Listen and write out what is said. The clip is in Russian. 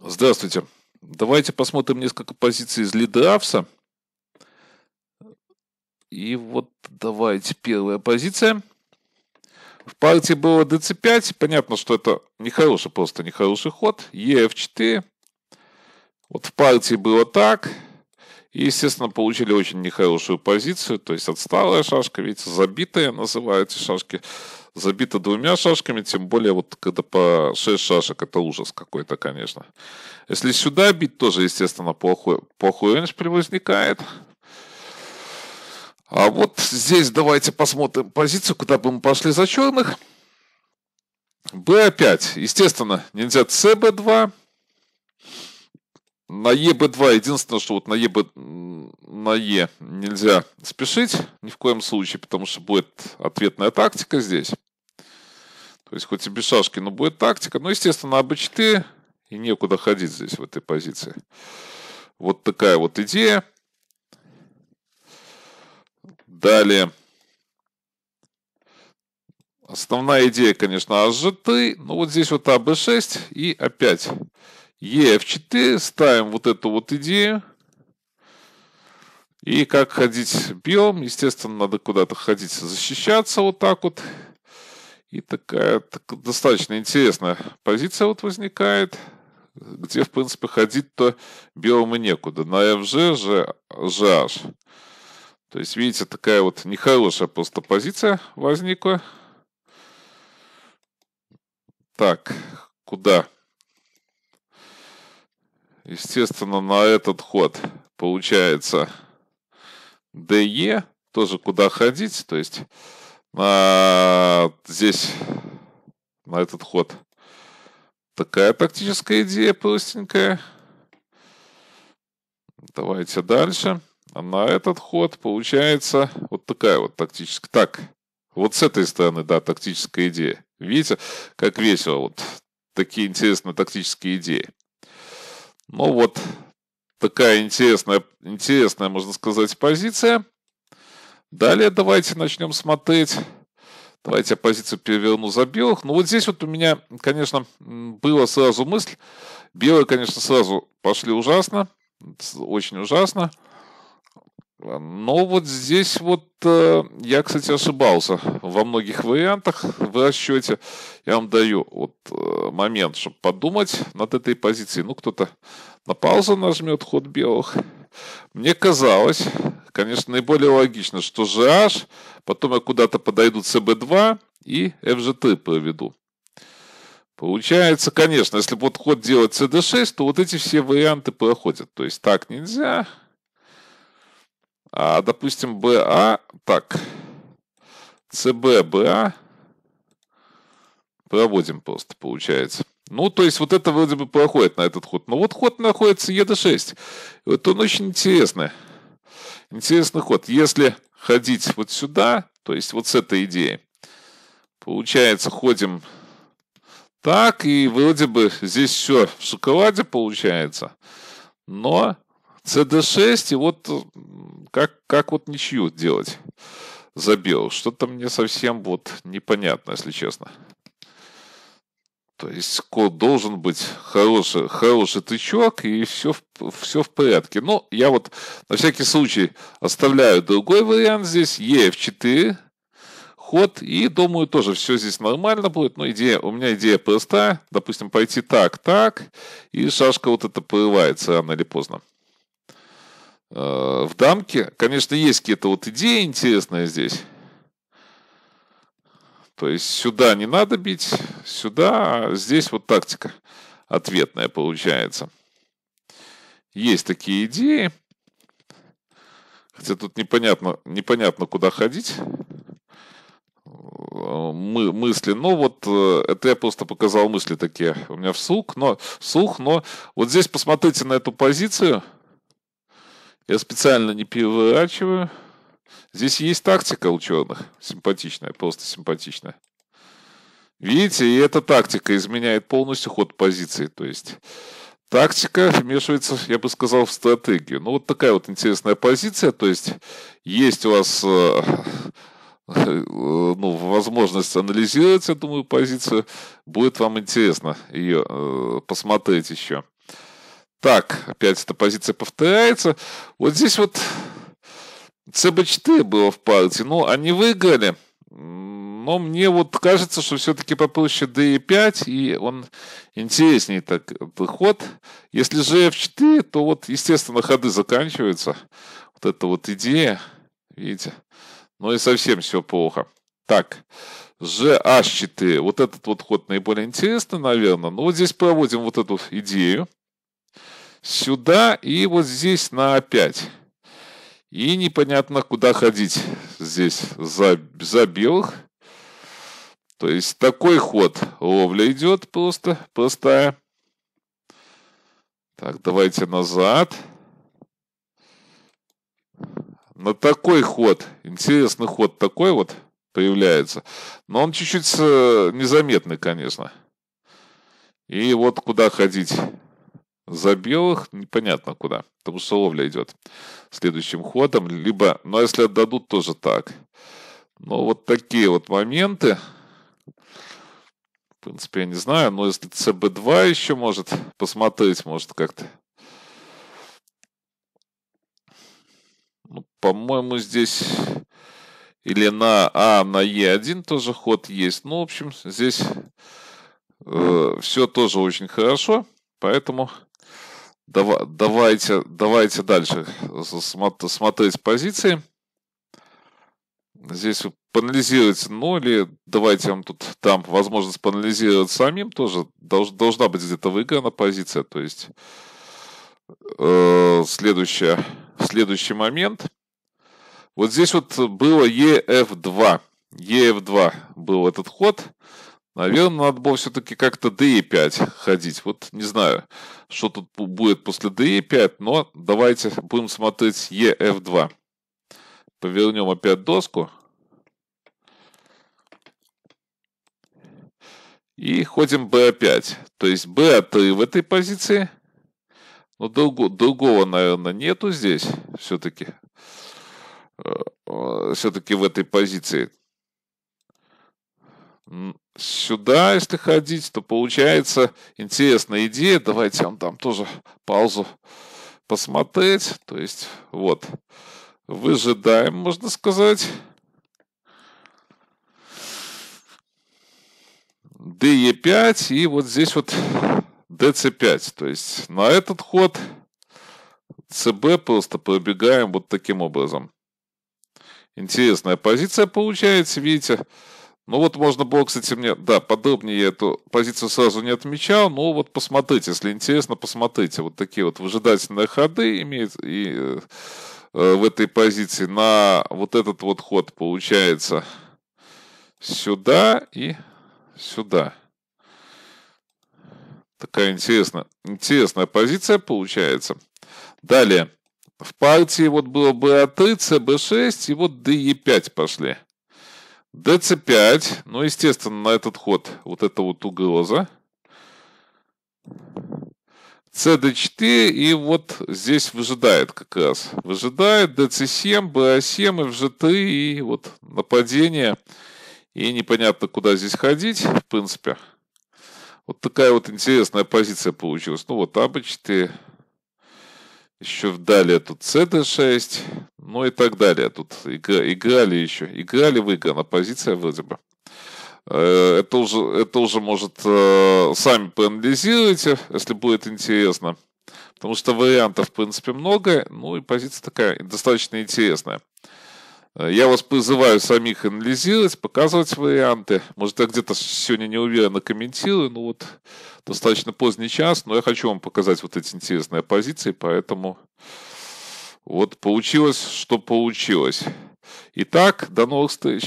Здравствуйте. Давайте посмотрим несколько позиций из Лидеавса. И вот давайте первая позиция. В партии было dc5. Понятно, что это нехороший, просто нехороший ход. ef4. Вот в партии было так. И, естественно, получили очень нехорошую позицию. То есть отсталая шашка, видите, забитая называют эти шашки. Забита двумя шашками, тем более вот когда по 6 шашек, это ужас какой-то, конечно. Если сюда бить, тоже, естественно, плохой рейндж возникает. А вот здесь давайте посмотрим позицию, куда бы мы пошли за черных. b5. Естественно, нельзя cb2. На eb2 единственное, что вот на e нельзя спешить ни в коем случае, потому что будет ответная тактика здесь. То есть хоть и без шашки, но будет тактика. Но, естественно, на b4 и некуда ходить здесь в этой позиции. Вот такая вот идея. Далее. Основная идея, конечно, hg3. Но вот здесь вот ab6 и опять ef4. Ставим вот эту вот идею. И как ходить белым? Естественно, надо куда-то ходить, защищаться вот так вот. И такая достаточно интересная позиция вот возникает, где, в принципе, ходить-то белым и некуда. На fg, gh. То есть, видите, такая вот нехорошая просто позиция возникла. Так, куда? Естественно, на этот ход получается de, тоже куда ходить. То есть, здесь на этот ход такая тактическая идея простенькая. Давайте дальше. А на этот ход получается вот такая вот тактическая. Так, вот с этой стороны, да, тактическая идея. Видите, как весело. Вот такие интересные тактические идеи. Ну вот такая интересная, можно сказать, позиция. Далее давайте начнем смотреть. Давайте я позицию переверну за белых. Ну вот здесь вот у меня, конечно, была сразу мысль. Белые, конечно, сразу пошли ужасно. Очень ужасно. Но вот здесь вот я, кстати, ошибался во многих вариантах в расчете. Я вам даю вот момент, чтобы подумать над этой позицией. Ну, кто-то на паузу нажмет ход белых. Мне казалось, конечно, наиболее логично, что GH, потом я куда-то подойду CB2 и FG3 проведу. Получается, конечно, если вот ход делать CD6, то вот эти все варианты проходят. То есть так нельзя. А, допустим, BA, так, CB, BA, проводим просто, получается. Ну, то есть вот это вроде бы проходит на этот ход. Но вот ход находится ED6. Вот он очень интересный. Интересный ход. Если ходить вот сюда, то есть вот с этой идеей, получается, ходим так, и вроде бы здесь все в шоколаде получается. Но CD6, и вот как вот ничью делать за белых? Что-то мне совсем вот непонятно, если честно. То есть код должен быть хороший тычок, и все в порядке. Но я вот на всякий случай оставляю другой вариант здесь, EF4 ход, и думаю, тоже все здесь нормально будет. Но у меня идея простая. Допустим, пойти так, и шашка вот эта порывается рано или поздно. В дамке, конечно, есть какие-то вот идеи интересные здесь. То есть сюда не надо бить, сюда, а здесь вот тактика ответная получается. Есть такие идеи. Хотя тут непонятно куда ходить. Мысли. Но вот это я просто показал мысли такие у меня вслух. Но вот здесь посмотрите на эту позицию. Я специально не переворачиваю. Здесь есть тактика у черных. Симпатичная, просто симпатичная. Видите, и эта тактика изменяет полностью ход позиции. То есть тактика вмешивается, я бы сказал, в стратегию. Ну, вот такая вот интересная позиция. То есть у вас возможность анализировать, я думаю, позицию. Будет вам интересно ее посмотреть еще. Так, опять эта позиция повторяется. Вот здесь вот CB4 было в партии. Ну, они выиграли. Но мне вот кажется, что все-таки попроще DE5, и он интереснее так ход. Если же F4, то вот, естественно, ходы заканчиваются. Вот эта вот идея, видите. Ну и совсем все плохо. Так, GH4. Вот этот вот ход наиболее интересный, наверное. Ну вот здесь проводим вот эту идею. Сюда и вот здесь на А5. И непонятно, куда ходить здесь за белых. То есть такой ход ловля идет просто, простая. Так, давайте назад. На такой ход, интересный ход такой вот появляется. Но он чуть-чуть незаметный, конечно. И вот куда ходить за белых, непонятно куда. Потому что ловля идет следующим ходом. Либо, ну если отдадут, тоже так. Но вот такие вот моменты. В принципе, я не знаю, но если CB2 еще может посмотреть, может как-то. Ну, по-моему, здесь или на А, на Е1 тоже ход есть. Ну, в общем, здесь все тоже очень хорошо. Поэтому давайте дальше смотреть позиции. Здесь поанализировать, ну или давайте я вам тут дам возможность поанализировать самим тоже. Должна быть где-то выиграна позиция. То есть следующий момент. Вот здесь вот было EF2. EF2 был этот ход. Наверное, надо было все-таки как-то DE5 ходить. Вот не знаю, что тут будет после DE5, но давайте будем смотреть EF2. Повернем опять доску. И ходим B5. То есть B3 в этой позиции. Но другого, наверное, нету здесь. Все-таки в этой позиции. Сюда, если ходить, то получается интересная идея. Давайте я вам там тоже паузу посмотреть. То есть, вот. Выжидаем, можно сказать. DE5 и вот здесь вот DC5. То есть на этот ход CB просто пробегаем вот таким образом. Интересная позиция получается, видите. Ну вот можно было, кстати, мне, да, подробнее я эту позицию сразу не отмечал, но вот посмотрите, если интересно, посмотрите. Вот такие вот выжидательные ходы имеют и в этой позиции на вот этот вот ход получается сюда и сюда. Такая интересная позиция получается. Далее. В партии вот было BA3, CB6 и вот DE5 пошли. DC5. Ну, естественно, на этот ход вот это вот угроза. CD4 и вот здесь выжидает как раз. Выжидает DC7, BA7, FG3 и вот нападение. И непонятно, куда здесь ходить, в принципе. Вот такая вот интересная позиция получилась. Ну вот АБ4. Еще далее тут CD6. Ну и так далее. Тут играли еще. Играли выиграна позиция вроде бы. Это уже может сами проанализируйте, если будет интересно. Потому что вариантов, в принципе, много. Ну и позиция такая достаточно интересная. Я вас призываю самих анализировать, показывать варианты. Может, я где-то сегодня неуверенно комментирую, но вот достаточно поздний час, но я хочу вам показать вот эти интересные позиции, поэтому вот получилось, что получилось. Итак, до новых встреч.